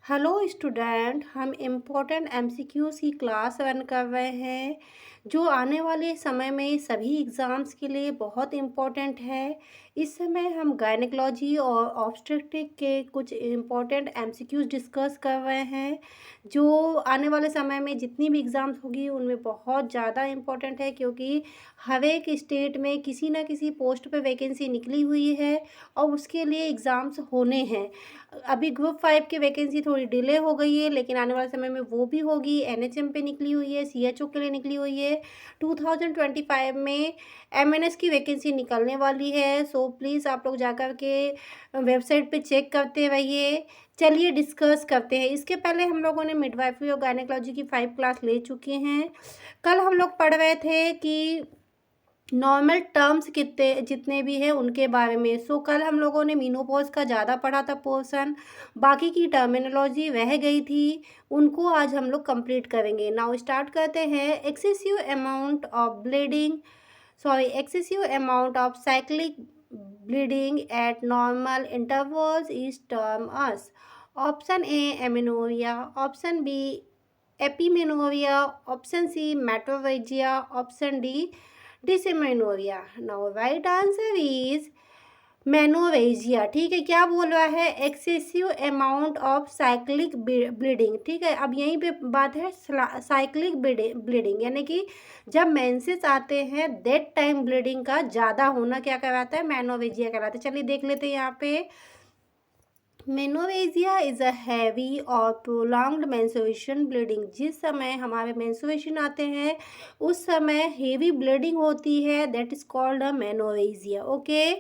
Hello student, हम important MCQs की class run कर रहे हैं जो आने वाले समय में सभी एग्ज़ाम्स के लिए बहुत इम्पोर्टेंट है। इस समय हम गायनेकोलॉजी और ऑब्स्टेट्रिक के कुछ इम्पोर्टेंट एमसीक्यूज़ डिस्कस कर रहे हैं जो आने वाले समय में जितनी भी एग्ज़ाम्स होगी उनमें बहुत ज़्यादा इम्पोर्टेंट है, क्योंकि हर एक स्टेट में किसी न किसी पोस्ट पे वैकेंसी निकली हुई है और उसके लिए एग्ज़ाम्स होने हैं। अभी ग्रुप 5 की वैकेंसी थोड़ी डिले हो गई है, लेकिन आने वाले समय में वो भी होगी। एनएचएम पे निकली हुई है, सीएचओ के लिए निकली हुई है। 2025 में एमएनएस की वैकेंसी निकलने वाली है। सो प्लीज़ आप लोग जाकर के वेबसाइट पे चेक करते रहिए। चलिए डिस्कस करते हैं। इसके पहले हम लोगों ने मिडवाइफरी और गायनेकोलॉजी की 5 क्लास ले चुके हैं। कल हम लोग पढ़ रहे थे कि नॉर्मल टर्म्स कितने जितने भी हैं उनके बारे में। सो कल हम लोगों ने मीनोपॉज का ज़्यादा पढ़ा था पोर्शन, बाकी की टर्मिनोलॉजी रह गई थी, उनको आज हम लोग कंप्लीट करेंगे। नाउ स्टार्ट करते हैं। Excessive amount of cyclic bleeding at normal intervals is termed as. Option A amenorrhea, option B epimenorrhea, option C metrorrhagia, option D dysmenorrhoea. Now right answer is menorrhagia. ठीक है, क्या बोल रहा है? Excessive amount of cyclic bleeding. ठीक है, अब यहीं पे बात है साइक्लिक ब्लीडिंग, यानी कि जब मेंसेस आते हैं दैट टाइम ब्लीडिंग का ज़्यादा होना क्या कहलाता है? मेनोरेजिया कहलाता है। चलिए देख लेते हैं यहाँ पे। मेनोरेजिया इज़ अ हैवी और प्रोलॉन्ग्ड मेंस्ट्रुएशन ब्लीडिंग। जिस समय हमारे मेंस्ट्रुएशन आते हैं उस समय हेवी ब्लीडिंग होती है, that is called a menorrhagia. Okay,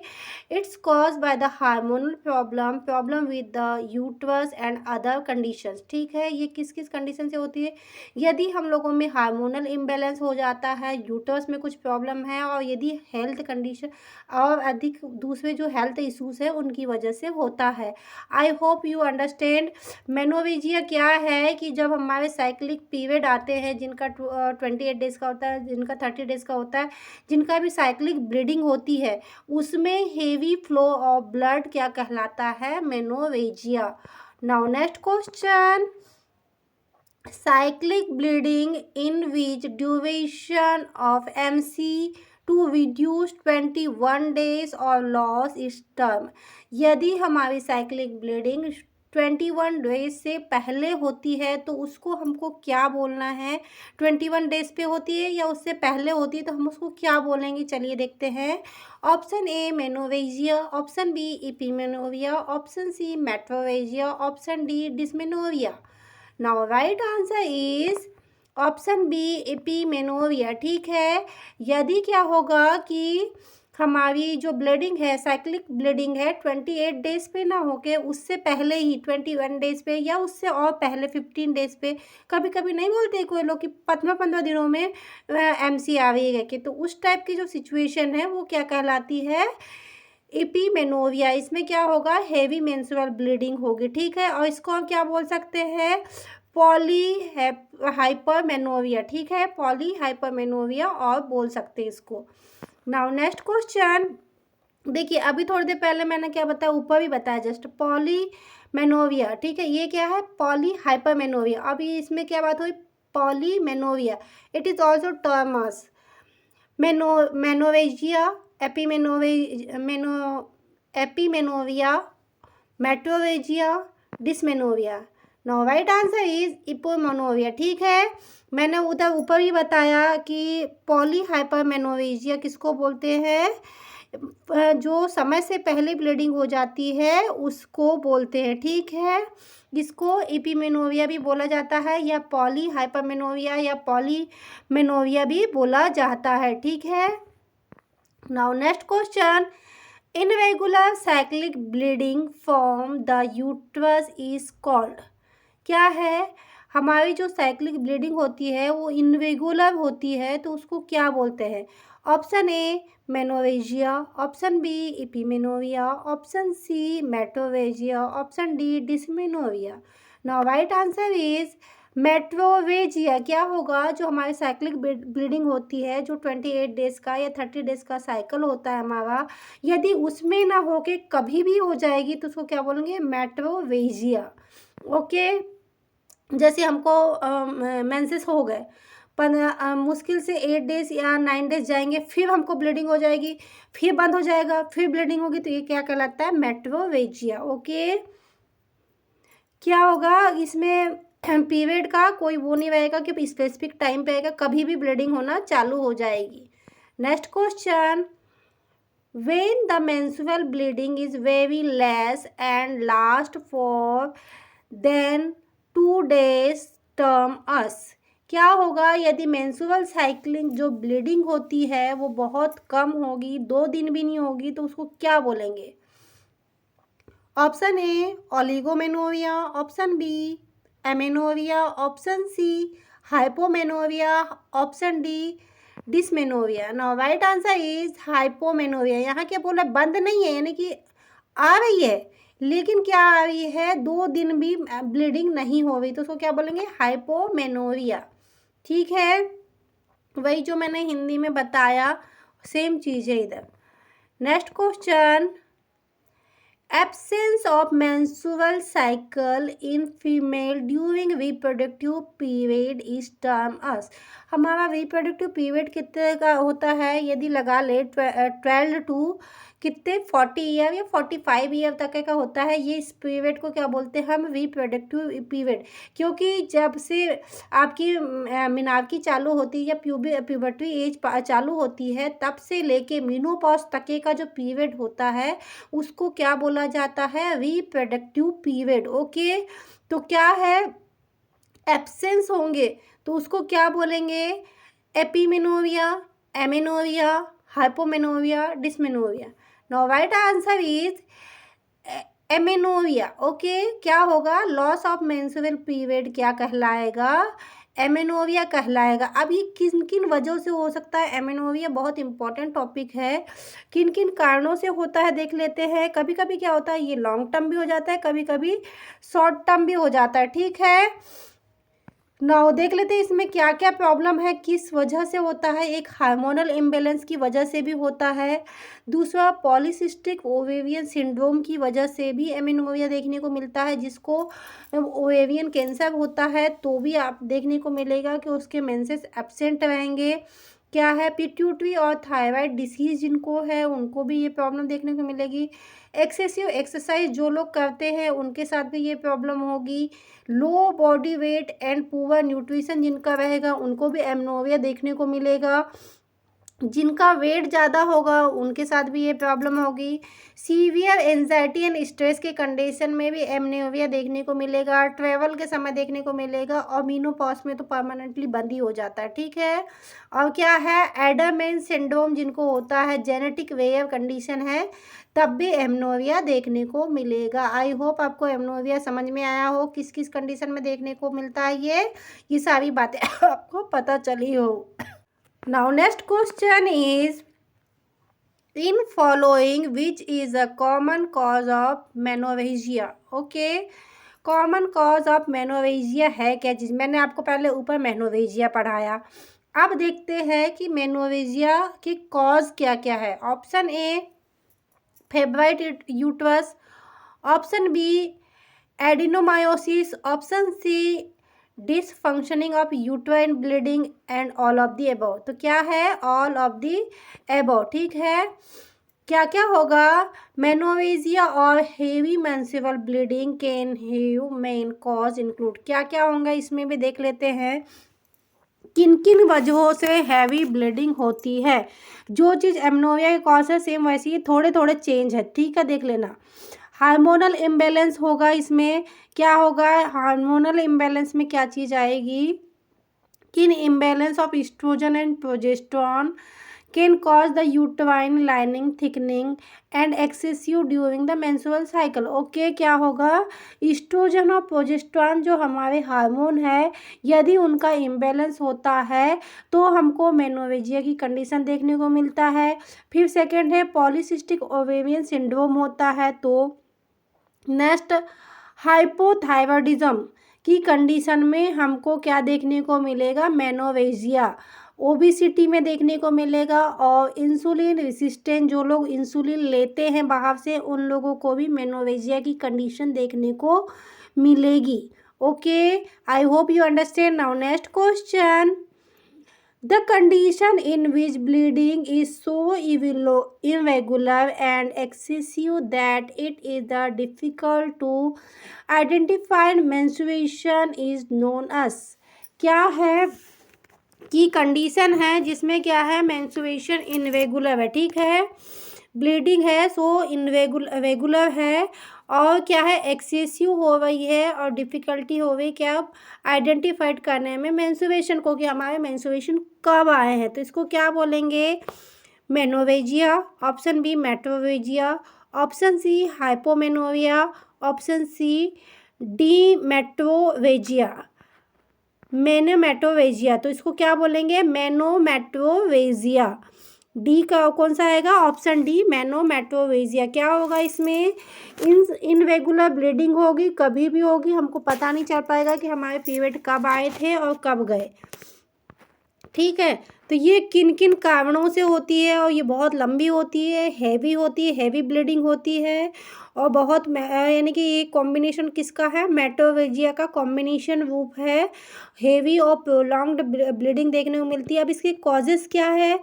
it's cause by the hormonal problem with the uterus and other conditions. ठीक है, ये किस किस कंडीशन से होती है? यदि हम लोगों में हार्मोनल इम्बैलेंस हो जाता है, यूट्रस में कुछ प्रॉब्लम है, और यदि हेल्थ कंडीशन और अधिक दूसरे जो हेल्थ इश्यूज है उनकी वजह से होता है। I hope you understand. Menorrhagia क्या है कि जब हमारे साइक्लिक पीरियड आते हैं, जिनका 28 डेज का होता है, जिनका 30 डेज का होता है, जिनका भी साइक्लिक ब्लीडिंग होती है, उसमें हेवी फ्लो ऑफ ब्लड क्या कहलाता है? Menorrhagia. Now next question. cyclic bleeding in which duration of MC to reduce 21 days or loss is term। यदि हमारी साइक्लिक ब्लीडिंग 21 डेज से पहले होती है तो उसको हमको क्या बोलना है? 21 डेज पे होती है या उससे पहले होती है तो हम उसको क्या बोलेंगे? चलिए देखते हैं। Option A menorrhagia, option B epimenorrhea, option C metrorrhagia, option D dysmenorrhoea. Now right answer is option B epimenorrhea. ठीक है, यदि क्या होगा कि हमारी जो ब्लीडिंग है, साइक्लिक ब्लीडिंग है, 28 डेज पे ना होके उससे पहले ही 21 डेज पे या उससे और पहले 15 डेज पे, कभी कभी नहीं बोलते कोई लोग कि 15-15 दिनों में एमसी आ रही है कि, तो उस टाइप की जो सिचुएशन है वो क्या कहलाती है? एपिमेनोरिया। इसमें क्या होगा? हेवी मेंस्ट्रुअल ब्लीडिंग होगी। ठीक है, और इसको हम क्या बोल सकते हैं? पॉली हाइपरमेनोरिया। ठीक है, पॉली हाइपरमेनोरिया और बोल सकते हैं इसको। Now next question. देखिए, अभी थोड़ी देर पहले मैंने क्या बताया, ऊपर भी बताया जस्ट, पॉलीमेनोरिया। ठीक है, ये क्या है? Poly hypermenorrhea. अभी इसमें क्या बात हुई? Polymenorrhea. It is also terms menorrhagia, epimenorrhea, metrorrhagia, dysmenorrhea. Now right answer is hypomenorrhea. ठीक है, मैंने उधर ऊपर ही बताया कि पॉली हाइपरमेनोरेजिया किसको बोलते हैं? जो समय से पहले ब्लीडिंग हो जाती है उसको बोलते हैं। ठीक है, इसको एपिमेनोरिया भी बोला जाता है, या पॉली हाइपरमेनोरिया या पॉलीमेनोरिया भी बोला जाता है। ठीक है, now next question. Irregular cyclic bleeding from the uterus is called. क्या है? हमारी जो साइक्लिक ब्लीडिंग होती है वो इनरेगुलर होती है तो उसको क्या बोलते हैं? Option A menorrhagia, option B epimenorrhea, option C metrorrhagia, option D dysmenorrhoea. Now right answer is metrorrhagia. क्या होगा? जो हमारी साइक्लिक ब्लीडिंग होती है, जो 28 डेज का या 30 डेज का साइकिल होता है हमारा, यदि उसमें ना हो के कभी भी हो जाएगी तो उसको क्या बोलेंगे? मेट्रोवेजिया। ओके, जैसे हमको मेंसेस हो गए, पर मुश्किल से 8 डेज़ या 9 डेज़ जाएंगे, फिर हमको ब्लीडिंग हो जाएगी, फिर बंद हो जाएगा, फिर ब्लीडिंग होगी, तो ये क्या कहलाता है? मेट्रोवेजिया। ओके, क्या होगा इसमें? पीरियड का कोई वो नहीं रहेगा कि स्पेसिफिक टाइम पे आएगा, कभी भी ब्लीडिंग होना चालू हो जाएगी। Next question, when the menstrual bleeding is very less and last for then 2 days term us, क्या होगा यदि मेंस्ट्रुअल साइक्लिंग जो ब्लीडिंग होती है वो बहुत कम होगी, 2 दिन भी नहीं होगी, तो उसको क्या बोलेंगे? Option A oligomenorrhoea, option B amenorrhoea, option C hypomenorrhoea, option D dysmenorrhoea. Now right answer is hypomenorrhoea. यहाँ क्या बोला? बंद नहीं है, यानी कि आ रही है, लेकिन क्या आ रही है? 2 दिन भी ब्लीडिंग नहीं हो रही, तो उसको क्या बोलेंगे? हाइपोमेनोरिया। ठीक है, वही जो मैंने हिंदी में बताया सेम चीज़ है इधर। Next question, absence of menstrual cycle in female during reproductive period is termed as, हमारा रिप्रोडक्टिव पीरियड कितने का होता है? यदि लगा ले 12 टू कितने 40 ईयर या 45 ईयर तक का होता है, ये इस पीरियड को क्या बोलते हैं हम? Reproductive period. क्योंकि जब से आपकी मिनारकी चालू होती है या प्यूबर्टी एज चालू होती है, तब से लेके मीनोपॉज तक का जो पीरियड होता है उसको क्या बोला जाता है? Reproductive period. ओके, तो क्या है? एब्सेंस होंगे तो उसको क्या बोलेंगे? Epimenorrhea, amenorrhea, hypomenorrhea, dysmenorrhea. Now right answer is amenorrhea. Okay, क्या होगा? लॉस ऑफ मेंस्ट्रुअल पीरियड क्या कहलाएगा? एमेनोरिया कहलाएगा। अब ये किन किन वजहों से हो सकता है एमेनोरिया? बहुत इंपॉर्टेंट टॉपिक है। किन किन कारणों से होता है देख लेते हैं। कभी कभी क्या होता है, ये लॉन्ग टर्म भी हो जाता है, कभी कभी शॉर्ट टर्म भी हो जाता है। ठीक है, नाउ देख लेते हैं इसमें क्या क्या प्रॉब्लम है, किस वजह से होता है। एक हार्मोनल इम्बेलेंस की वजह से भी होता है, दूसरा पॉलीसिस्टिक ओवेरियन सिंड्रोम की वजह से भी एमेनोरिया देखने को मिलता है। जिसको ओवेरियन कैंसर होता है तो भी आप देखने को मिलेगा कि उसके मेंसेस एब्सेंट रहेंगे। क्या है? पिट्यूटरी और थायराइड डिसीज जिनको है उनको भी ये प्रॉब्लम देखने को मिलेगी। एक्सेसिव एक्सरसाइज जो लोग करते हैं उनके साथ भी ये प्रॉब्लम होगी। Low body weight and poor nutrition जिनका रहेगा उनको भी एमेनोरिया देखने को मिलेगा। जिनका वेट ज़्यादा होगा उनके साथ भी ये प्रॉब्लम होगी। सीवियर एंजाइटी एंड स्ट्रेस के कंडीशन में भी एमेनोरिया देखने को मिलेगा। ट्रैवल के समय देखने को मिलेगा, और मीनोपॉज में तो परमानेंटली बंद ही हो जाता है। ठीक है, और क्या है? एडरमेन सिंड्रोम जिनको होता है, जेनेटिक वेयर कंडीशन है, तब भी एमेनोरिया देखने को मिलेगा। आई होप आपको एमेनोरिया समझ में आया हो, किस किस कंडीशन में देखने को मिलता है ये सारी बातें आपको पता चली हो। Now next question is, in following which is a common cause of menorrhagia? Okay, common cause of menorrhagia है क्या चीज़? मैंने आपको पहले ऊपर मेनोरेजिया पढ़ाया। अब देखते हैं कि मेनोरेजिया के कॉज क्या क्या है। Option A fibroid uterus, option B adenomyosis, option C dysfunctioning of uterine bleeding, and all of the above. तो क्या है? All of the above. ठीक है, क्या क्या होगा? मेनोरेजिया और heavy menstrual bleeding can have main cause include, क्या क्या होंगे इसमें भी देख लेते हैं। किन किन वजहों से हैवी ब्लीडिंग होती है? जो चीज़ एमेनोरिया के कॉज है सेम वैसी ही, थोड़े थोड़े चेंज है। ठीक है, देख लेना। हार्मोनल इम्बैलेंस होगा इसमें। क्या होगा हार्मोनल इम्बैलेंस में? क्या चीज़ आएगी? किन imbalance of oestrogen and progesterone can cause the uterine lining thickening and excessive during the menstrual cycle. Okay, क्या होगा? एस्ट्रोजन और प्रोजेस्टेरॉन जो हमारे हार्मोन है, यदि उनका इम्बैलेंस होता है तो हमको मेनोरेजिया की कंडीशन देखने को मिलता है। फिर सेकंड है पॉलीसिस्टिक ओवेरियन सिंड्रोम होता है। तो नेक्स्ट हाइपोथायरॉयडिज्म की कंडीशन में हमको क्या देखने को मिलेगा? मेनोरेजिया। ओबिसिटी में देखने को मिलेगा, और इंसुलिन रेसिस्टेंट जो लोग इंसुलिन लेते हैं बाहर से उन लोगों को भी मेनोरेजिया की कंडीशन देखने को मिलेगी। Okay, I hope you understand. Now next question, the condition in which bleeding is so irregular and excessive that it is difficult to identify menstruation is known as। क्या है कि कंडीशन है जिसमें क्या है, मेंस्ट्रुएशन इनरेगुलर है, ठीक है, ब्लीडिंग है सो रेगुलर है, और क्या है, एक्सेसिव हो रही है और डिफ़िकल्टी हो रही क्या आइडेंटिफाइड करने में मेंस्ट्रुएशन को, कि हमारे मेंस्ट्रुएशन कब आए हैं, तो इसको क्या बोलेंगे, menorrhagia, option B metrorrhagia, option C hypomenorrhoea, option C D metrorrhagia, menometrorrhagia. तो इसको क्या बोलेंगे, मेनोमेट्रोरेजिया। डी का कौन सा आएगा, ऑप्शन डी मेनोमेट्रोरेजिया। क्या होगा इसमें, इनरेगुलर ब्लीडिंग होगी, कभी भी होगी, हमको पता नहीं चल पाएगा कि हमारे पीरियड कब आए थे और कब गए, ठीक है। तो ये किन किन कारणों से होती है, और ये बहुत लंबी होती है, हैवी ब्लीडिंग होती है, और बहुत यानी कि ये कॉम्बिनेशन किसका है, मेट्रोरेजिया का कॉम्बिनेशन रूप है, हेवी और प्रोलॉन्ग्ड ब्लीडिंग देखने को मिलती है। अब इसके कॉजेज़ क्या है,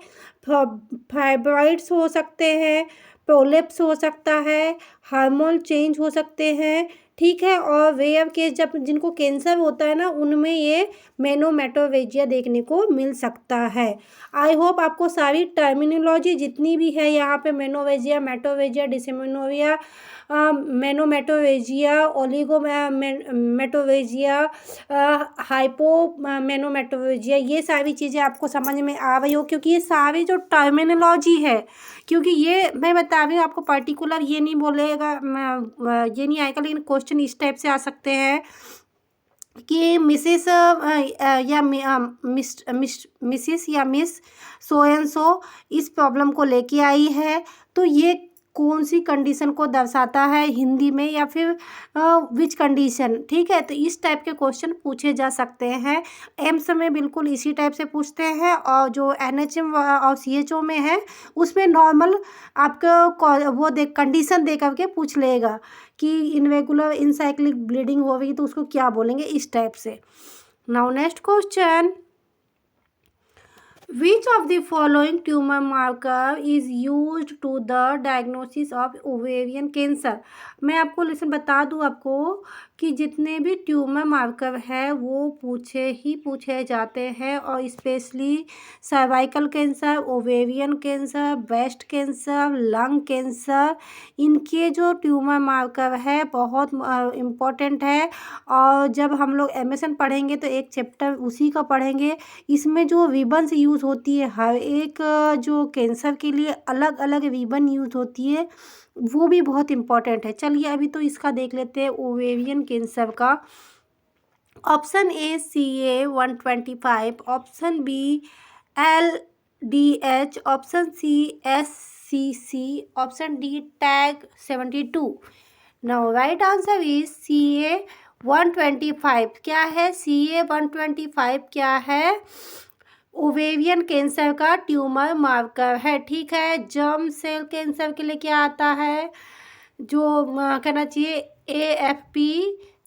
फाइब्रॉइड्स हो सकते हैं, प्रोलेप्स हो सकता है, हार्मोन चेंज हो सकते हैं, ठीक है, और रेयर केस जब जिनको कैंसर होता है ना, उनमें ये मेनोमेट्रोरेजिया देखने को मिल सकता है। आई होप आपको सारी टर्मिनोलॉजी जितनी भी है यहाँ पे, menorrhagia, metrorrhagia, dysmenorrhea, menometrorrhagia, metrorrhagia, hypo menometrorrhagia, ये सारी चीज़ें आपको समझ में आ रही हो, क्योंकि ये सारी जो टर्मिनोलॉजी है, क्योंकि ये मैं बता रही हूँ आपको, पर्टिकुलर ये नहीं बोलेगा, ये नहीं आएगा, लेकिन क्वेश्चन इस टाइप से आ सकते हैं कि मिसेस या मिसिस या मिस सो एंड सो इस प्रॉब्लम को लेके आई है, तो ये कौन सी कंडीशन को दर्शाता है हिंदी में, या फिर विच कंडीशन, ठीक है। तो इस टाइप के क्वेश्चन पूछे जा सकते हैं, एम्स में बिल्कुल इसी टाइप से पूछते हैं, और जो एनएचएम और सीएचओ में है उसमें नॉर्मल आपको वो कंडीशन दे करके पूछ लेगा कि इनरेगुलर इनसाइक्लिक ब्लीडिंग हो रही, तो उसको क्या बोलेंगे, इस टाइप से। Now next question, which of the following tumor marker is used to the diagnosis of ovarian cancer। मैं आपको लेसन बता दूं आपको कि जितने भी ट्यूमर मार्कर है वो पूछे जाते हैं, और specially cervical cancer, ovarian cancer, breast cancer, lung cancer, इनके जो ट्यूमर मार्कर है बहुत इम्पोर्टेंट है। और जब हम लोग एमएसएन पढ़ेंगे तो एक चैप्टर उसी का पढ़ेंगे, इसमें जो रिबन्स यूज़ होती है, हर एक जो कैंसर के लिए अलग अलग रिबन यूज़ होती है, वो भी बहुत इम्पॉर्टेंट है। चलिए अभी तो इसका देख लेते हैं, ओवेरियन कैंसर का। Option A CA-125, option B LDH, option C SCC, option D TAG-72। Now right answer is CA-125। क्या है, CA-125 क्या है, ओवेरियन कैंसर का ट्यूमर मार्कर है, ठीक है। जर्म सेल कैंसर के लिए क्या आता है, जो कहना चाहिए AFP,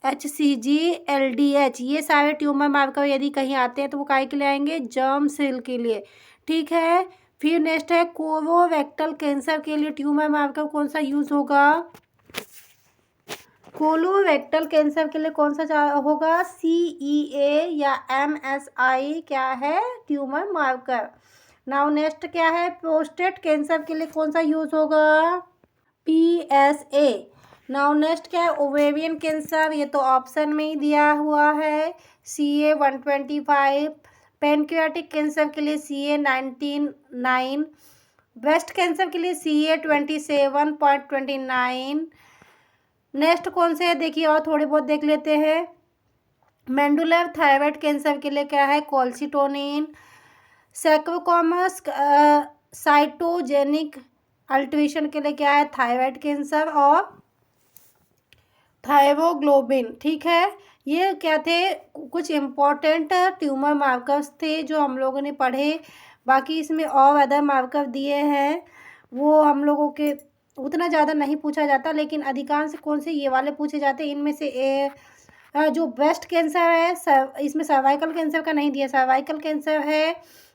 HCG, LDH, ये सारे ट्यूमर मार्कर यदि कहीं आते हैं तो वो काहे के लिए आएंगे, जर्म सेल के लिए, ठीक है। फिर नेक्स्ट है कोलोरेक्टल कैंसर के लिए ट्यूमर मार्कर कौन सा यूज़ होगा, कोलोरेक्टल कैंसर के लिए कौन सा होगा, CEA या MSI क्या है, ट्यूमर मार्कर। नाउ नेक्स्ट क्या है, प्रोस्टेट कैंसर के लिए कौन सा यूज़ होगा, PSA। नाउ नेक्स्ट क्या है, ओवेरियन कैंसर, ये तो ऑप्शन में ही दिया हुआ है, CA-125। पैनक्रियाटिक कैंसर के लिए CA-99। ब्रेस्ट कैंसर के लिए CA-27.29। नेक्स्ट कौन से है देखिए, और थोड़े बहुत देख लेते हैं। मेंडुलर थायराइड कैंसर के लिए क्या है, कॉल्सिटोनिन। सैक्रोकोमस साइटोजेनिक अल्ट्रेशन के लिए क्या है, थायराइड कैंसर और थायरोग्लोबिन, ठीक है। ये क्या थे, कुछ इम्पोर्टेंट ट्यूमर मार्कर्स थे जो हम लोगों ने पढ़े। बाकी इसमें और अदर मार्कर दिए हैं, वो हम लोगों के उतना ज़्यादा नहीं पूछा जाता, लेकिन अधिकांश कौन से ये वाले पूछे जाते हैं, इनमें से जो ब्रेस्ट कैंसर है, इसमें सर्वाइकल कैंसर का नहीं दिया, सर्वाइकल कैंसर है,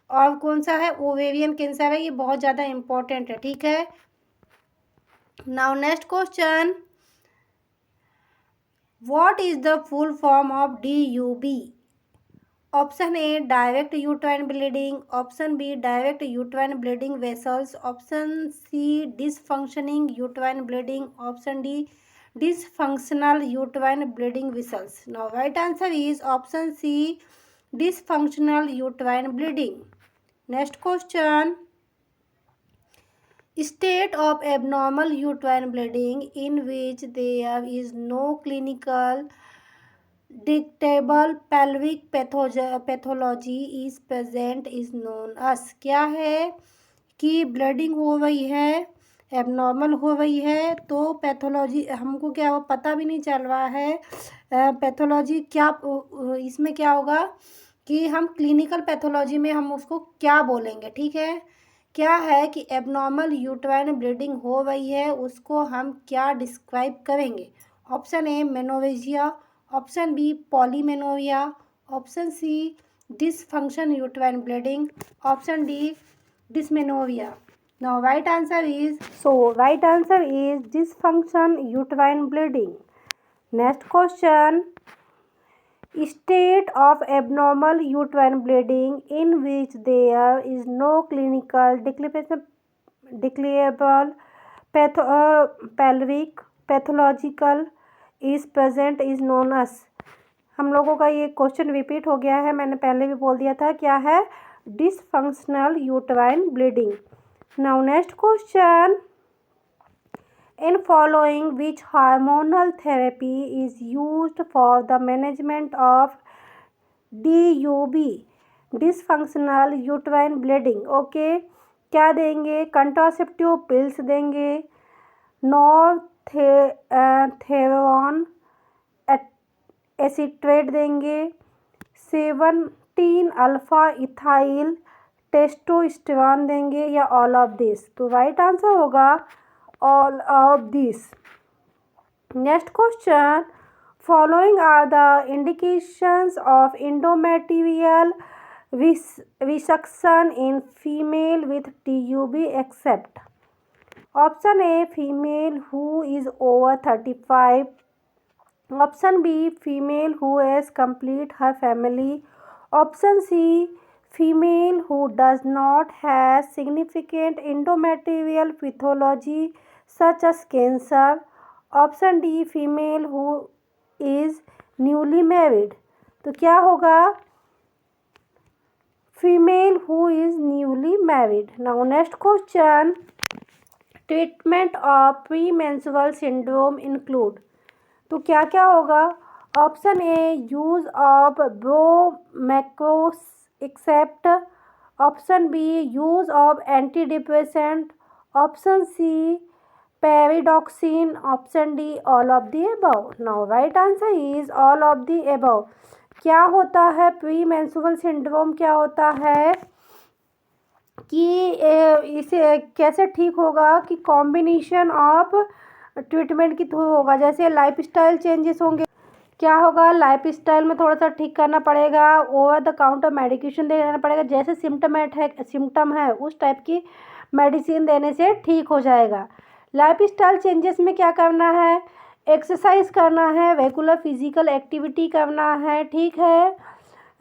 और कौन सा है, ओवेरियन कैंसर है। ये बहुत ज़्यादा इम्पोर्टेंट है, ठीक है। Now next question, what is the full form of DUB? Option A direct uterine bleeding, option B direct uterine bleeding vessels, option C dysfunctioning uterine bleeding, option D dysfunctional uterine bleeding vessels. Now right answer is option C, dysfunctional uterine bleeding. Next question, state of abnormal uterine bleeding in which there is no clinical detectable pelvic pathology is present is known as. क्या है कि bleeding हो रही है, abnormal हो रही है, तो पैथोलॉजी हमको क्या वो पता भी नहीं चल रहा है। पैथोलॉजी क्या, इसमें क्या होगा कि हम क्लिनिकल पैथोलॉजी में हम उसको क्या बोलेंगे, ठीक है। क्या है कि एबनॉर्मल यूट्राइन ब्लीडिंग हो रही है, उसको हम क्या डिस्क्राइब करेंगे। Option A menorrhagia, option B polymenorrhoea, option C dysfunction uterine bleeding, option D dysmenorrhoea. Now right answer is dysfunction uterine bleeding. Next question, state of abnormal uterine bleeding in which there is no clinical declarable pelvic pathological is present is known as। हम लोगों का ये question repeat हो गया है, मैंने पहले भी बोल दिया था। क्या है, dysfunctional uterine bleeding. Now next question, in following which hormonal therapy is used for the management of DUB, dysfunctional uterine bleeding? Okay, क्या देंगे, कंट्रासेप्टिव पिल्स देंगे, नॉर्थेरोन एसिट्रेट देंगे, 17 अल्फा इथाइल टेस्टोस्टेरोन देंगे, या ऑल ऑफ दिस। तो राइट आंसर होगा all of this. Next question, following are the indications of endometrial resection in female with DUB except। Option A female who is over 35, option B female who has complete her family, option C female who does not have significant endometrial pathology such as cancer, option D female who is newly married। तो क्या होगा, female who is newly married। Now next question, treatment of premenstrual syndrome include. तो क्या क्या होगा, option A use of bromocriptine except, option B use of anti depressant, option C pyridoxine, option D all of the above. Now right answer is all of the above. क्या होता है premenstrual syndrome, क्या होता है कि इसे कैसे ठीक होगा, कि कॉम्बिनेशन ऑफ ट्रीटमेंट के थ्रू होगा। जैसे लाइफस्टाइल चेंजेस होंगे, क्या होगा, लाइफस्टाइल में थोड़ा सा ठीक करना पड़ेगा, ओवर द काउंटर मेडिकेशन देना पड़ेगा, जैसे सिम्टम है उस टाइप की मेडिसिन देने से ठीक हो जाएगा। लाइफस्टाइल चेंजेस में क्या करना है, एक्सरसाइज करना है, रेगुलर फिजिकल एक्टिविटी करना है, ठीक है,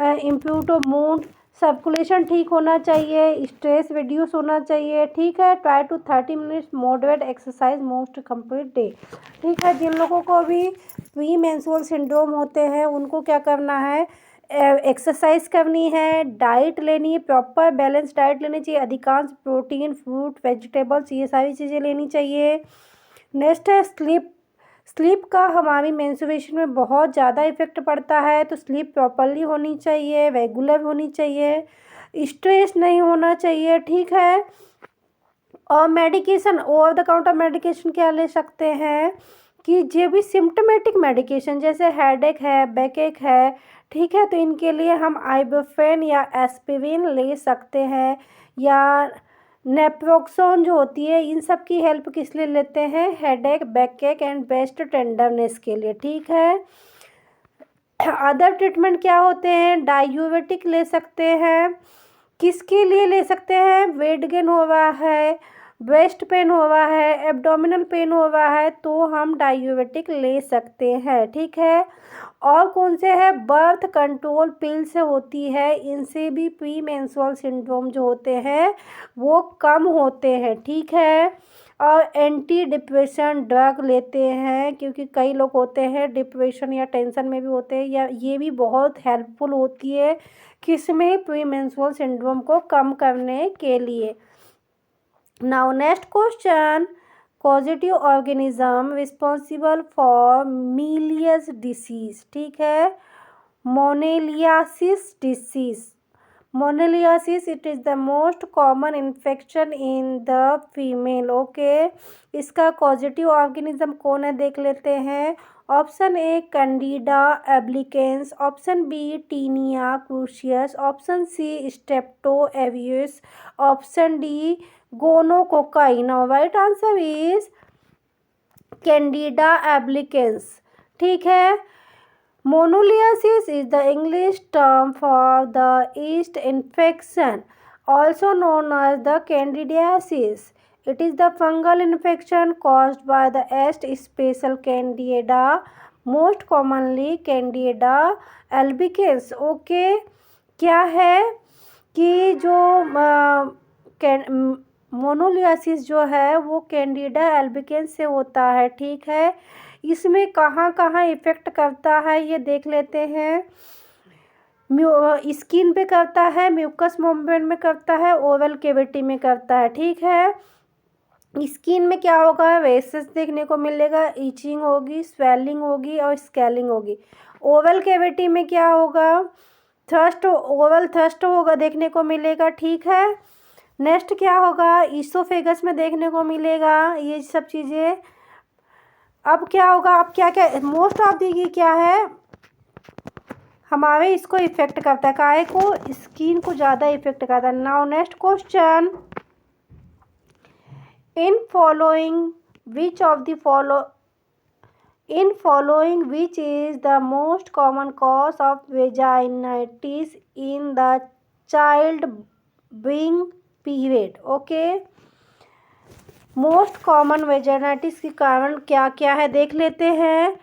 इम्प्रूव मूड, सर्कुलेशन ठीक होना चाहिए, स्ट्रेस रिड्यूस होना चाहिए, ठीक है, try to 30 minutes moderate exercise most complete day. ठीक है, जिन लोगों को भी प्रीमेंस्ट्रुअल सिंड्रोम होते हैं उनको क्या करना है, एक्सरसाइज करनी है, डाइट लेनी है, प्रॉपर बैलेंस डाइट लेनी चाहिए, अधिकांश प्रोटीन, फ्रूट, वेजिटेबल्स, ये सारी चीज़ें लेनी चाहिए। नेक्स्ट है स्लीप का हमारी मेंस्ट्रुएशन में बहुत ज़्यादा इफेक्ट पड़ता है, तो स्लीप प्रॉपरली होनी चाहिए, रेगुलर होनी चाहिए, स्ट्रेस नहीं होना चाहिए, ठीक है। और medication, over the counter medication क्या ले सकते हैं, कि जो भी सिम्टमेटिक मेडिकेशन जैसे हेडेक है, बैकएक है, ठीक है, तो इनके लिए हम आइबुप्रोफेन या एस्पिरिन ले सकते हैं, या नेप्रोक्सोन जो होती है, इन सब की हेल्प किस लिए लेते हैं, हेडेक, बैकएक एंड ब्रेस्ट टेंडरनेस के लिए, ठीक है। अदर ट्रीटमेंट क्या होते हैं, डायूरेटिक ले सकते हैं। किसके लिए ले सकते हैं, वेट गेन हो रहा है, ब्रेस्ट पेन हो रहा है, एब्डोमिनल पेन हो रहा है, तो हम डायूरेटिक ले सकते हैं, ठीक है। और कौन से है, बर्थ कंट्रोल पिल से होती है, इनसे भी प्री मेंस्ट्रुअल सिंड्रोम जो होते हैं वो कम होते हैं, ठीक है। और एंटी डिप्रेशन ड्रग लेते हैं, क्योंकि कई लोग होते हैं डिप्रेशन या टेंशन में भी होते हैं, या ये भी बहुत हेल्पफुल होती है किसमें, प्री मेंस्ट्रुअल सिंड्रोम को कम करने के लिए। Now next question, causative organism responsible for milius disease, ठीक है, moniliasis disease. Moniliasis it is the most common infection in the female, okay. इसका कॉजेटिव ऑर्गेनिज्म कौन है देख लेते हैं। Option A candida albicans, option B tinea cruris, option C strepto aureus, option D gonococci. Now right answer is candida albicans, ठीक है। Monoliasis is the English term for the yeast infection, also known as the candidiasis. It is the fungal infection caused by the yeast species Candida, most commonly Candida albicans. Okay, क्या है कि जो मोनोलियासिस जो है वो Candida albicans से होता है, ठीक है। इसमें कहाँ कहाँ इफ़ेक्ट करता है ये देख लेते हैं। स्किन पे करता है, म्यूकस मेम्ब्रेन में करता है, ओरल कैविटी में करता है, ठीक है। स्किन में क्या होगा, रेसेस देखने को मिलेगा, ईचिंग होगी, स्वेलिंग होगी और स्केलिंग होगी। ओरल कैविटी में क्या होगा, थ्रस्ट, ओरल थ्रस्ट होगा देखने को मिलेगा, ठीक है। नेक्स्ट क्या होगा, ईसोफेगस में देखने को मिलेगा ये सब चीज़ें। अब क्या होगा, अब क्या क्या मोस्ट ऑफ दी क्या है, हमारे इसको इफेक्ट करता है, काहे को, स्किन को ज़्यादा इफेक्ट करता है। Now next question, in following which which is the most common cause of vaginitis in the child being period, okay. Most common vaginitis के कारण क्या क्या है देख लेते हैं।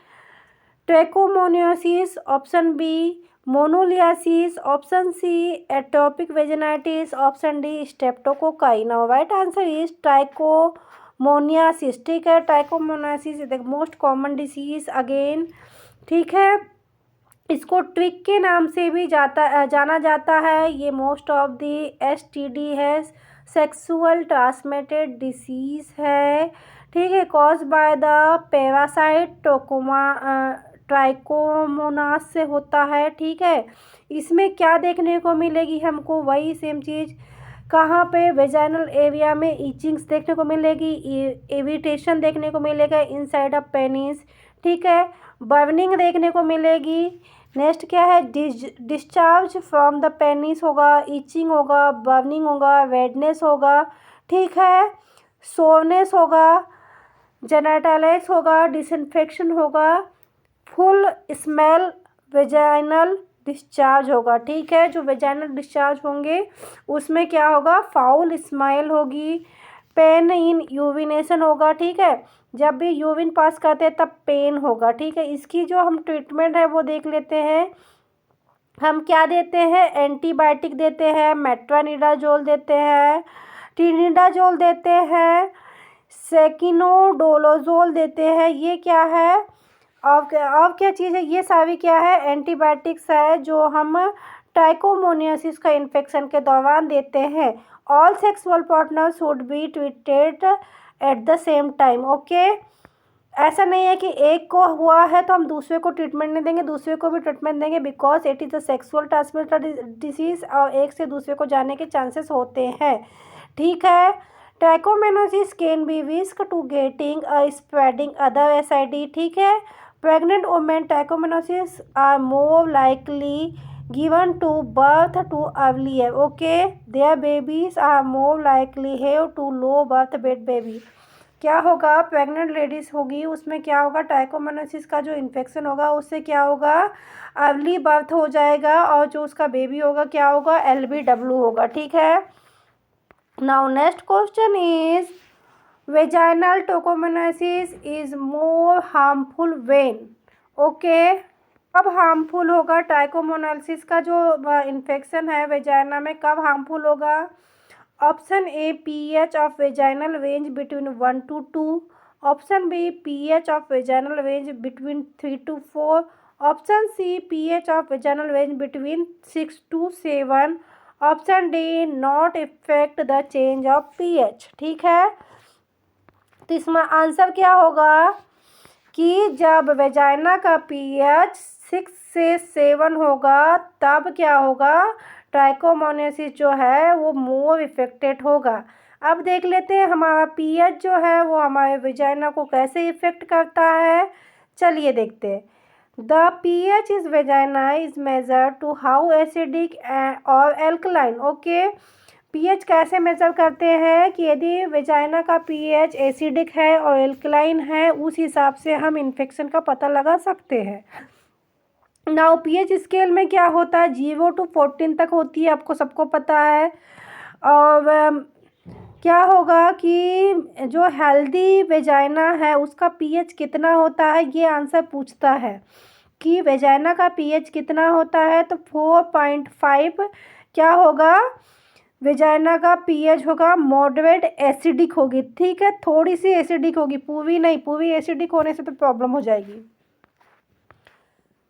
Trichomoniasis, option B moniliasis, option C atopic vaginitis, option D streptococci. Now right answer is trichomoniasis, ठीक है। Trichomoniasis is the most common disease again, ठीक है। इसको ट्रिक के नाम से भी जाना जाता है। ये मोस्ट ऑफ द STD है, सेक्सुअल ट्रांसमिटेड डिसीज है, ठीक है। Cause by the parasite trichomonas से होता है, ठीक है। इसमें क्या देखने को मिलेगी हमको, वही सेम चीज़, कहाँ पे, वेजाइनल एरिया में ईचिंग्स देखने को मिलेगी, इरिटेशन देखने को मिलेगा इनसाइड ऑफ पेनिस, ठीक है। बर्निंग देखने को मिलेगी। नेक्स्ट क्या है, डिस्चार्ज फ्रॉम द पेनिस होगा, ईचिंग होगा, बर्निंग होगा, रेडनेस होगा, ठीक है। सोरनेस होगा, जेनेटाइटिस होगा, डिसइंफेक्शन होगा, फुल स्मेल वेजाइनल डिस्चार्ज होगा, ठीक है। जो वेजाइनल डिस्चार्ज होंगे उसमें क्या होगा, फाउल स्मेल होगी, पेन इन यूरिनेशन होगा, ठीक है। जब भी यूरिन पास करते हैं तब पेन होगा, ठीक है। इसकी जो हम ट्रीटमेंट है वो देख लेते हैं। हम क्या देते हैं, एंटीबायोटिक देते हैं, मेट्रोनिडाजोल देते हैं, ट्रिनिडाजोल देते हैं, सेकिनोडोलोजोल देते हैं। ये क्या है, अब क्या चीज़ है, ये सारी क्या है, एंटीबायोटिक्स है जो हम ट्राइकोमोनियासिस का इन्फेक्शन के दौरान देते हैं। All sexual partner should be treated at the same time, okay. ऐसा नहीं है कि एक को हुआ है तो हम दूसरे को ट्रीटमेंट नहीं देंगे, दूसरे को भी ट्रीटमेंट देंगे, because it is a sexual transmitted disease और एक से दूसरे को जाने के चांसेस होते हैं, ठीक है। Trichomoniasis can be risk to getting spreading other SID, ठीक है। Pregnant women trichomoniasis are more likely given to birth to earlier, okay, their babies are more likely have to low birth weight baby, क्या होगा, pregnant ladies होगी उसमें क्या होगा, trichomoniasis का जो इन्फेक्शन होगा उससे क्या होगा, अर्ली बर्थ हो जाएगा और जो उसका बेबी होगा क्या होगा, LBW होगा। ठीक है। Now next question is vaginal trichomoniasis is more harmful when. Okay, कब हार्मफुल होगा ट्राइकोमोनासिस का जो इन्फेक्शन है वेजाइना में, कब हार्मफुल होगा? Option A pH of vaginal range between 1 to 2, option B pH of vaginal range between 3 to 4, option C pH of vaginal range between 6 to 7, option D not effect the change of pH। ठीक है, तो इसमें answer क्या होगा कि जब vagina का pH 6 से 7 होगा तब क्या होगा, ट्राइकोमोनासिस जो है वो मोर इफेक्टेड होगा। अब देख लेते हैं हमारा pH जो है वो हमारे वेजाइना को कैसे इफेक्ट करता है। चलिए देखते हैं। The pH is vagina is measure to how acidic और एल्कलाइन। ओके, pH कैसे मेजर करते हैं कि यदि वेजाइना का pH एसिडिक है और एल्कलाइन है, उस हिसाब से हम इन्फेक्शन का पता लगा सकते हैं। नाउ pH स्केल में क्या होता है, 0 to 14 तक होती है, आपको सबको पता है। और क्या होगा कि जो हेल्दी वेजाइना है उसका pH कितना होता है, ये आंसर पूछता है कि वेजाइना का pH कितना होता है, तो 4.5 क्या होगा, वेजाइना का pH होगा, मॉडरेट एसिडिक होगी। ठीक है, थोड़ी सी एसिडिक होगी, पूरी नहीं, पूरी एसिडिक होने से तो प्रॉब्लम हो जाएगी।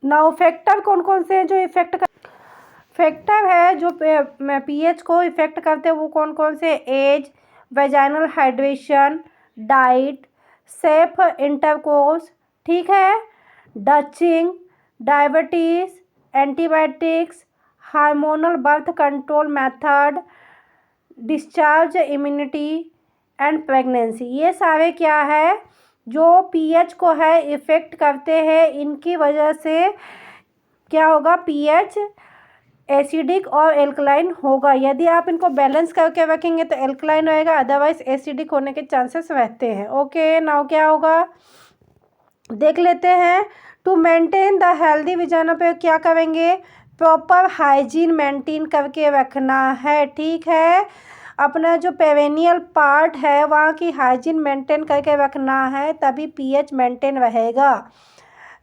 नाउ फैक्टर कौन कौन से हैं जो फैक्टर है जो pH को इफेक्ट करते हैं, वो कौन कौन से, age, vaginal hydration, diet, safe intercourse, ठीक है, douching, diabetes, antibiotics, hormonal birth control method, discharge immunity and pregnancy. ये सारे क्या है जो pH को है इफ़ेक्ट करते हैं। इनकी वजह से क्या होगा, pH एसिडिक और एल्कलाइन होगा। यदि आप इनको बैलेंस करके रखेंगे तो एल्कलाइन रहेगा, अदरवाइज एसिडिक होने के चांसेस रहते हैं। ओके, नाउ क्या होगा देख लेते हैं। To maintain the healthy vagina पे क्या करेंगे, प्रॉपर हाइजीन मेंटेन करके रखना है। ठीक है, अपना जो पेरेनियल पार्ट है वहाँ की हाइजीन मेंटेन करके रखना है, तभी pH मेंटेन रहेगा।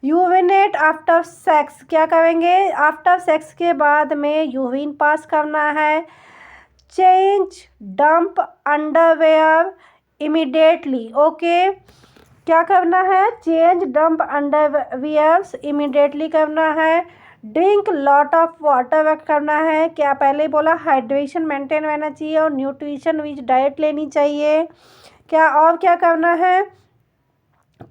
यूरिनेट आफ्टर सेक्स, क्या करेंगे, आफ्टर सेक्स के बाद में यूरिन पास करना है। Change dump underwear immediately. Okay, क्या करना है, चेंज डंप अंडरवियर्स इमीडिएटली करना है। ड्रिंक लॉट ऑफ वाटर करना है, क्या पहले बोला, हाइड्रेशन मेंटेन रहना चाहिए और न्यूट्रिशन रिच डाइट लेनी चाहिए। क्या और क्या करना है,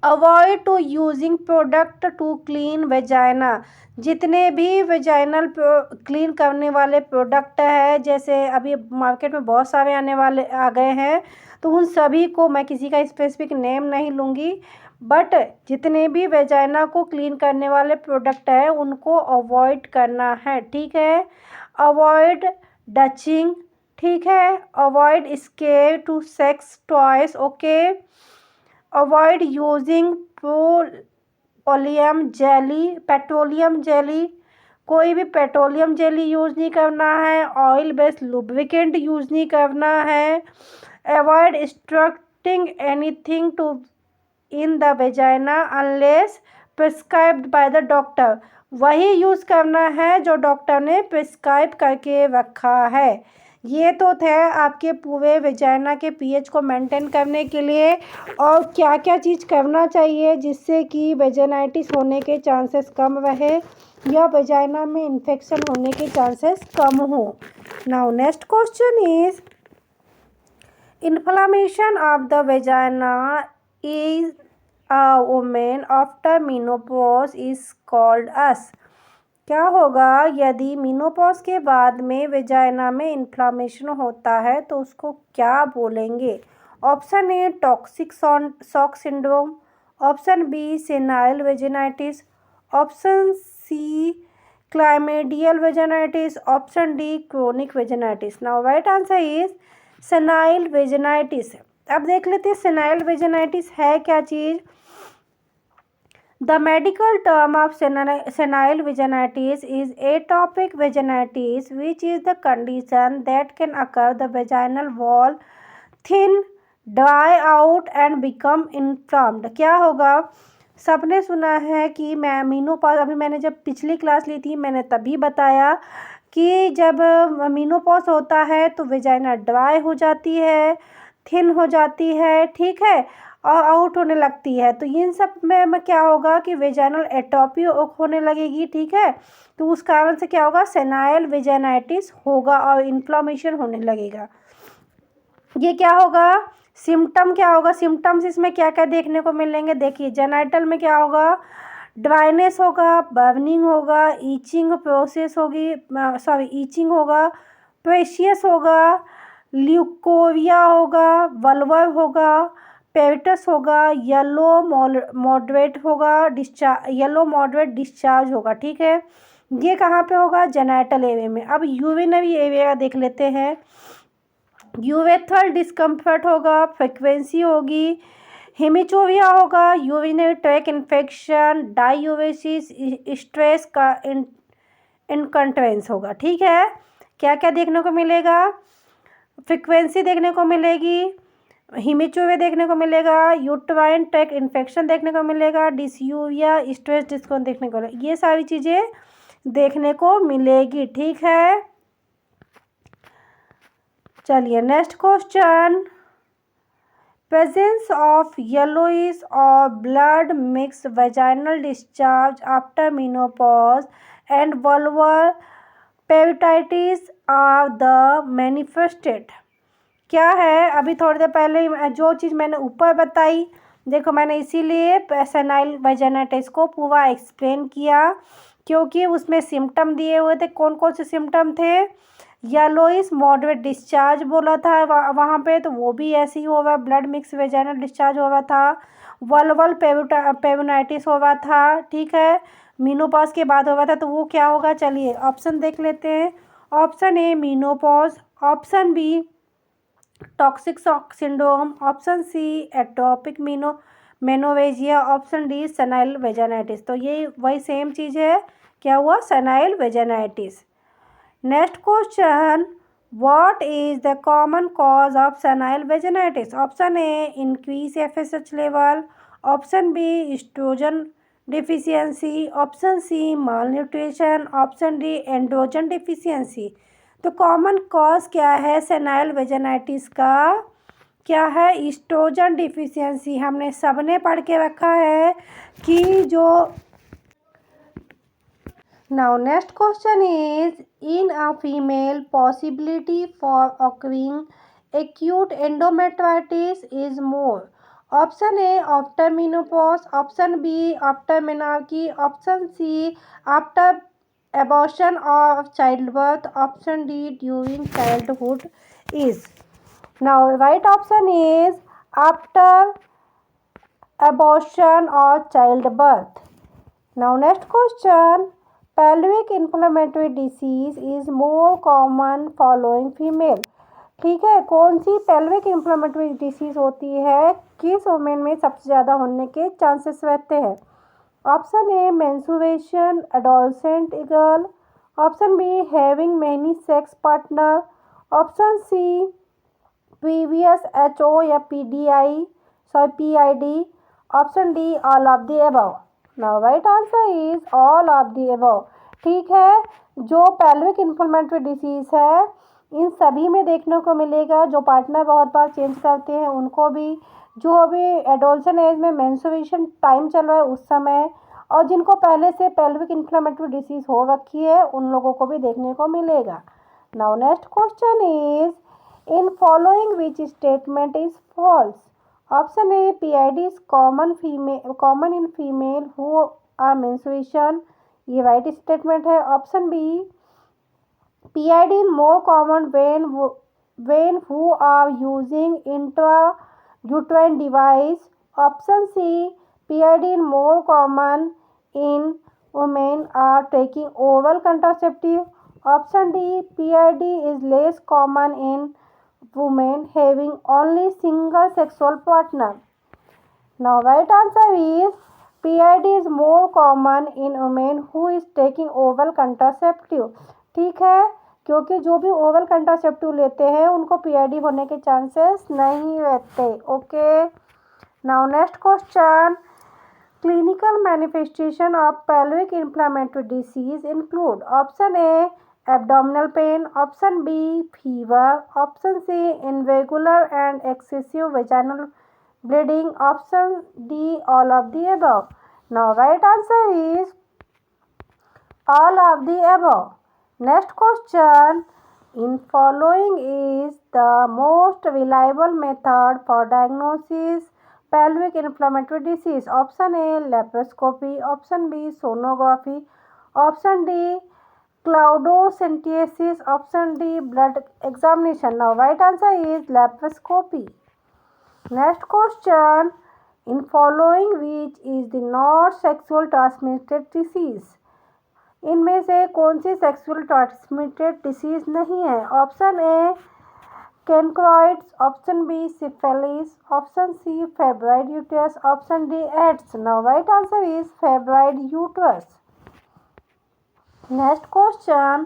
avoid to using product to clean vagina. जितने भी वेजाइनल क्लीन करने वाले प्रोडक्ट है, जैसे अभी मार्केट में बहुत सारे आने वाले आ गए हैं, तो उन सभी को मैं किसी का स्पेसिफिक नेम नहीं लूँगी, बट जितने भी वेजाइना को क्लीन करने वाले प्रोडक्ट है उनको अवॉइड करना है। ठीक है, अवॉइड डचिंग, ठीक है, avoid scare to sex toys. Okay, avoid using petroleum jelly, कोई भी पेट्रोलियम जेली यूज़ नहीं करना है। ऑयल बेस्ड लुब्रिकेंट यूज़ नहीं करना है। Avoid instructing anything to in the vagina unless prescribed by the doctor, वही यूज़ करना है जो डॉक्टर ने प्रिस्क्राइब करके रखा है। ये तो थे आपके पूरे वेजाइना के pH को मेंटेन करने के लिए, और क्या क्या चीज़ करना चाहिए जिससे कि वेजाइनाइटिस होने के चांसेस कम रहे या वेजाइना में इन्फेक्शन होने के चांसेस कम हो। Now next question is inflammation of the vagina is a woman after menopause is called as। क्या होगा यदि मेनोपॉज के बाद में वेजाइना में इन्फ्लामेशन होता है तो उसको क्या बोलेंगे। Option A toxic shock syndrome, option B senile vaginitis, option C chlamydial vaginitis, option D chronic vaginitis. Now right answer is senile vaginitis. अब देख लेते हैं सेनाइल वेजाइनाइटिस है क्या चीज़। The medical term of senile vaginitis is atopic vaginitis, which is the condition that can occur the vaginal wall thin, dry out and become inflamed। क्या होगा, सबने सुना है कि मैं मीनोपॉज, अभी मैंने जब पिछली क्लास ली थी मैंने तभी बताया कि जब मीनोपॉज होता है तो वेजाइना ड्राई हो जाती है, थिन हो जाती है, ठीक है, और आउट होने लगती है। तो इन सब में क्या होगा कि वेजाइनल एटोपी होने लगेगी, ठीक है। तो उस कारण से क्या होगा, सेनाइल वेजाइनाइटिस होगा और इन्फ्लामेशन होने लगेगा। ये क्या होगा, सिम्टम क्या होगा, सिम्टम्स इसमें क्या क्या देखने को मिलेंगे। देखिए जेनाइटल में क्या होगा, ड्राइनेस होगा, बर्निंग होगा, ईचिंग प्रोसेस होगी, सॉरी ईचिंग होगा, प्रेशियस होगा, ल्यूकोरिया होगा, वल्वर होगा, पेविटस होगा, येलो मॉडरेट होगा, येलो मॉडरेट डिस्चार्ज होगा, ठीक है। ये कहाँ पे होगा, जेनाइटल एरिया में। अब यूरिनरी एरिया देख लेते हैं। यूरेथ्रल डिस्कम्फर्ट होगा, फ्रिक्वेंसी होगी, हेमिचोरिया होगा, urinary track infection, diuresis, stress का इनकंटिनेंस होगा, ठीक है। क्या क्या देखने को मिलेगा, फ्रिक्वेंसी देखने को मिलेगी, हिमिचोरिया देखने को मिलेगा, यूट्राइन ट्रैक इन्फेक्शन देखने को मिलेगा, डिसयूरिया, स्ट्रेस डिस्को देखने को मिलेगा। ये सारी चीज़ें देखने को मिलेगी, ठीक है। चलिए next question, presence of yellowish or blood mixed vaginal discharge after menopause and vulvar peritonitis are the manifested। क्या है, अभी थोड़ी देर पहले जो चीज़ मैंने ऊपर बताई, देखो मैंने इसीलिए सेनाइल वेजाइनाइटिस को पूरा एक्सप्लेन किया क्योंकि उसमें सिम्टम दिए हुए थे। कौन कौन से सिम्टम थे, येलोइस मॉडरेट डिस्चार्ज बोला था वहाँ पे, तो वो भी ऐसे ही होगा, ब्लड मिक्स वेजाइनल डिस्चार्ज हो रहा था, वल्वल पेरिटोनाइटिस हो रहा था, ठीक है, मीनोपॉज के बाद हो रहा था। तो वो क्या होगा, चलिए ऑप्शन देख लेते हैं। Option A menopause, option B toxic shock syndrome, option C atopic menorrhagia, option D senile vaginitis. तो ये वही सेम चीज़ है, क्या हुआ, senile vaginitis. Next question, what is the common cause of senile vaginitis. Option A increase FSH level, option B oestrogen deficiency, option C malnutrition, option D androgen deficiency. तो common cause क्या है senile vaginitis का, क्या है, oestrogen deficiency. हमने सबने पढ़ के रखा है कि जो Now next question is, in a female possibility for occurring acute endometritis is more, option A after menopause, option B after menarche, option C after abortion or childbirth, option D during childhood is। Now right option is after abortion or childbirth। Now next question, pelvic inflammatory disease is more common following female। ठीक है, कौन सी pelvic inflammatory disease होती है, किस women में सबसे ज़्यादा होने के चांसेस रहते हैं। Option A menstruation adolescent girl, option B having many sex partner, option C previous HO या PID, option D all of the above. Now right answer is all of the above. ठीक है, जो pelvic inflammatory disease है इन सभी में देखने को मिलेगा। जो पार्टनर बहुत बार चेंज करते हैं उनको भी, जो अभी एडोल्सन एज में मेंस्ट्रुएशन टाइम चल रहा है उस समय, और जिनको पहले से पेल्विक इन्फ्लेमेटरी डिसीज हो रखी है उन लोगों को भी देखने को मिलेगा। Now next question is, in following which statement is false. Option A PID is common in female who are menstruation, ये राइट स्टेटमेंट है। Option B PID more common when who are using intrauterine device, option C PID more common in women are taking oral contraceptive, option D PID is less common in women having only single sexual partner. Now, right answer is PID is more common in women who is taking oral contraceptive. ठीक है, क्योंकि जो भी oral contraceptive लेते हैं उनको PID होने के चांसेस नहीं रहते. Okay. Now next question. Clinical manifestation of pelvic inflammatory disease include option A abdominal pain, option B fever, option C irregular and excessive vaginal bleeding, option D all of the above. Now right answer is all of the above. Next question. In following is the most reliable method for diagnosis pelvic inflammatory disease. Option A laparoscopy, option B sonography, option D claudosynthesis, option D blood examination. Now right answer is laparoscopy. Next question. In following which is the not sexual transmitted disease? इनमें से कौन सी sexual transmitted disease नहीं है? Option A chancroids, option B syphilis, option C fibroid uterus, option D AIDS. Now right answer is fibroid uterus. Next question.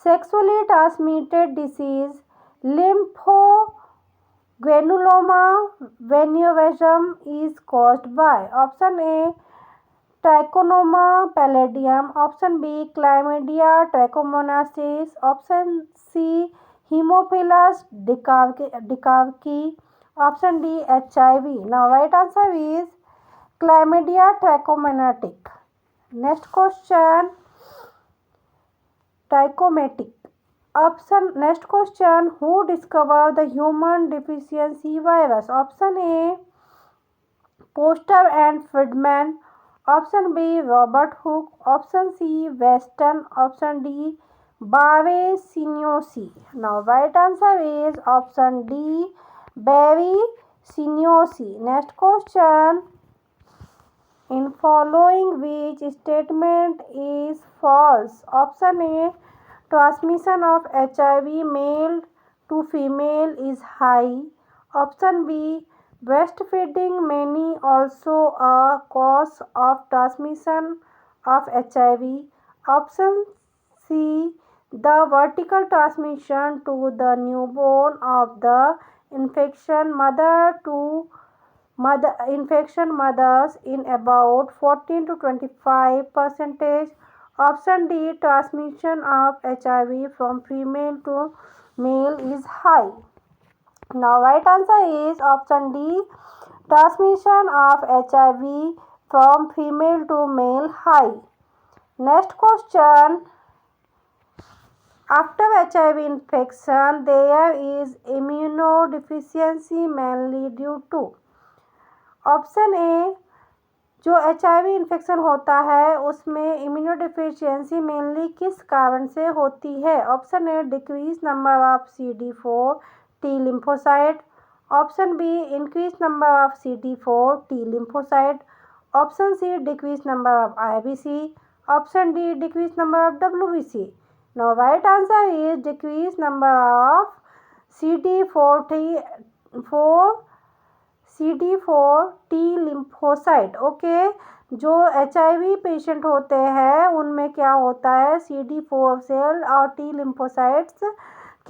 Sexually transmitted disease lymphoguanuloma venerealism is caused by option A treponema pallidum, option B chlamydia trachomatis, option C haemophilus ducreyi, option D HIV. Now right answer is chlamydia trachomatis. Next question. Trachomatis. Option. Next question. Who discover the human deficiency virus? Option A poster and Fridman, option B Robert Hooke, option C Weston, option D Barre Sinoussi. Now right answer is option D Barre Sinoussi. Next question. In following which statement is false? Option A transmission of HIV male to female is high, option B breastfeeding may also a cause of transmission of HIV. Option C. The vertical transmission to the newborn of the infection infection mothers in about 14 to 25%. Option D. Transmission of HIV from female to male is high. Now right answer is option D. Transmission of HIV from female to male high. Next question. After HIV infection there is immunodeficiency mainly due to. Option A जो HIV infection होता है उसमें immunodeficiency mainly किस कारण से होती है? Option A decrease number of CD4 T lymphocyte, option B increase number of CD4 T lymphocyte, option C decrease number of IBC, option D decrease number of WBC. Now right answer is decrease number of CD4 T lymphocyte. Okay. जो HIV patient होते हैं उनमें क्या होता है, CD4 cell और T lymphocytes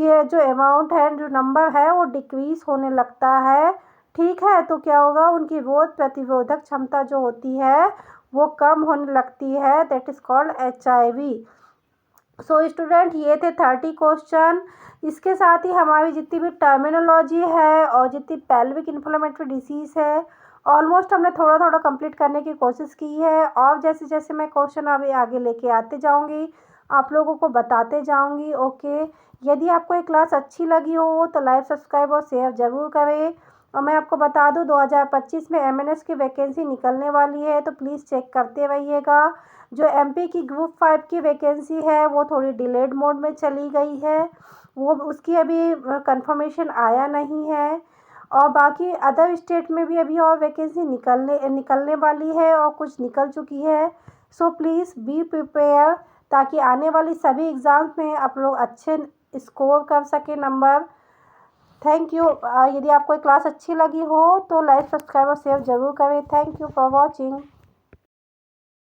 कि जो अमाउंट है, जो नंबर है वो डिक्रीज होने लगता है. ठीक है, तो क्या होगा, उनकी रोग प्रतिरोधक क्षमता जो होती है वो कम होने लगती है. That is called HIV. So student, ये थे 30 क्वेश्चन. इसके साथ ही हमारी जितनी भी टर्मिनोलॉजी है और जितनी पेल्विक इन्फ्लेमेटरी डिसीज़ है ऑलमोस्ट हमने थोड़ा थोड़ा कंप्लीट करने की कोशिश की है. और जैसे जैसे मैं क्वेश्चन अभी आगे लेके आते जाऊंगी आप लोगों को बताते जाऊंगी. ओके. यदि आपको ये क्लास अच्छी लगी हो तो लाइक, सब्सक्राइब और शेयर ज़रूर करें. और मैं आपको बता दूं 2025 में MNS की वैकेंसी निकलने वाली है तो प्लीज़ चेक करते रहिएगा. जो MP की ग्रुप 5 की वैकेंसी है वो थोड़ी डिलेड मोड में चली गई है, वो उसकी अभी कंफर्मेशन आया नहीं है. और बाकी अदर स्टेट में भी अभी और वैकेंसी निकलने वाली है और कुछ निकल चुकी है. सो प्लीज़ बी प्रिपेयर ताकि आने वाली सभी एग्ज़ाम्स में आप लोग अच्छे स्कोर कर सके नंबर. Thank you. यदि आपको ये क्लास अच्छी लगी हो तो लाइक, सब्सक्राइब और शेयर ज़रूर करें। Thank you for watching.